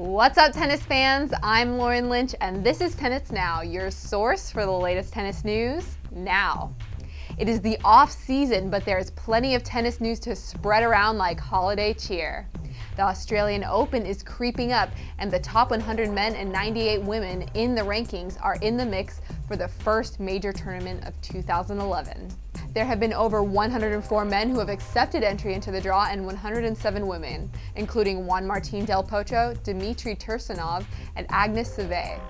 What's up, tennis fans? I'm Lauren Lynch, and this is Tennis Now, your source for the latest tennis news now. It is the off season, but there's plenty of tennis news to spread around like holiday cheer. The Australian Open is creeping up, and the top 100 men and 98 women in the rankings are in the mix for the first major tournament of 2011. There have been over 104 men who have accepted entry into the draw and 107 women, including Juan Martín del Potro, Dmitry Tursunov, and Agnes Seve,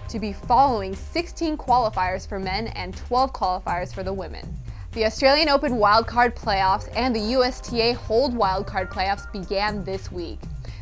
to be following 16 qualifiers for men and 12 qualifiers for the women. The Australian Open wildcard playoffs and the USTA Hold wildcard playoffs began this week.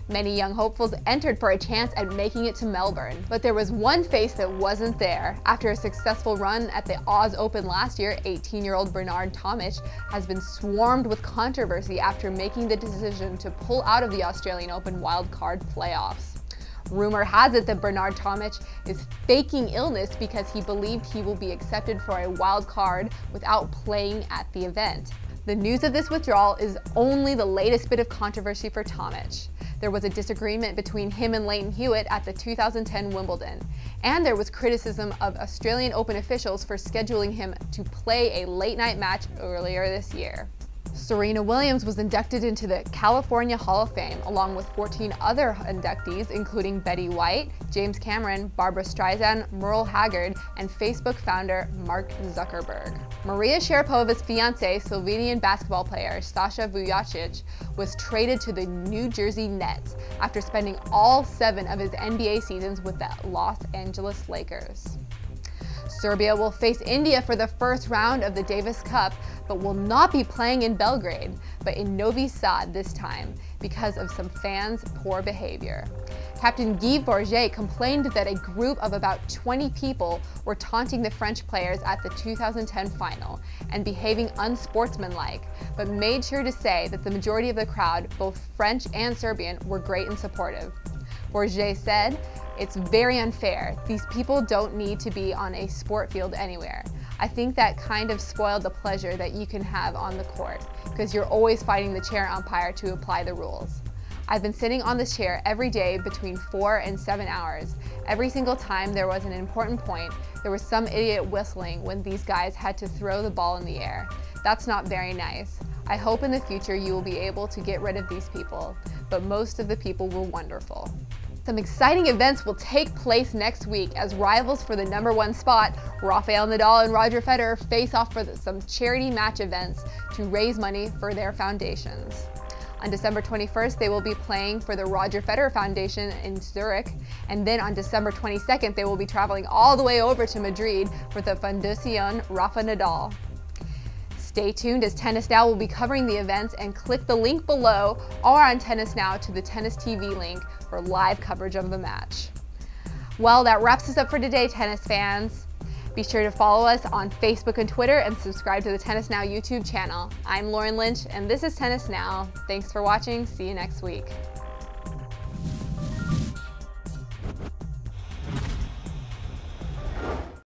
Many young hopefuls entered for a chance at making it to Melbourne, but there was one face that wasn't there. After a successful run at the Oz Open last year, 18-year-old Bernard Tomic has been swarmed with controversy after making the decision to pull out of the Australian Open wildcard playoffs. Rumor has it that Bernard Tomic is faking illness because he believed he will be accepted for a wild card without playing at the event. The news of this withdrawal is only the latest bit of controversy for Tomic. There was a disagreement between him and Lleyton Hewitt at the 2010 Wimbledon, and there was criticism of Australian Open officials for scheduling him to play a late-night match earlier this year. Serena Williams was inducted into the California Hall of Fame, along with 14 other inductees, including Betty White, James Cameron, Barbra Streisand, Merle Haggard, and Facebook founder Mark Zuckerberg. Maria Sharapova's fiancé, Slovenian basketball player Sasha Vujacic, was traded to the New Jersey Nets after spending all 7 of his NBA seasons with the Los Angeles Lakers. Serbia will face India for the first round of the Davis Cup, but will not be playing in Belgrade, but in Novi Sad this time because of some fans' poor behavior. Captain Guy Forget complained that a group of about 20 people were taunting the French players at the 2010 final and behaving unsportsmanlike, but made sure to say that the majority of the crowd, both French and Serbian, were great and supportive. Forget said, "It's very unfair. These people don't need to be on a sport field anywhere. I think that kind of spoiled the pleasure that you can have on the court, because you're always fighting the chair umpire to apply the rules. I've been sitting on this chair every day between 4 and 7 hours. Every single time there was an important point, there was some idiot whistling when these guys had to throw the ball in the air. That's not very nice. I hope in the future you will be able to get rid of these people, but most of the people were wonderful." Some exciting events will take place next week as rivals for the #1 spot, Rafael Nadal and Roger Federer, face off for some charity match events to raise money for their foundations. On December 21st, they will be playing for the Roger Federer Foundation in Zurich, and then on December 22nd, they will be traveling all the way over to Madrid for the Fundación Rafa Nadal. Stay tuned as Tennis Now will be covering the events, and click the link below or on Tennis Now to the Tennis TV link for live coverage of the match. Well, that wraps us up for today, tennis fans. Be sure to follow us on Facebook and Twitter and subscribe to the Tennis Now YouTube channel. I'm Lauren Lynch, and this is Tennis Now. Thanks for watching. See you next week.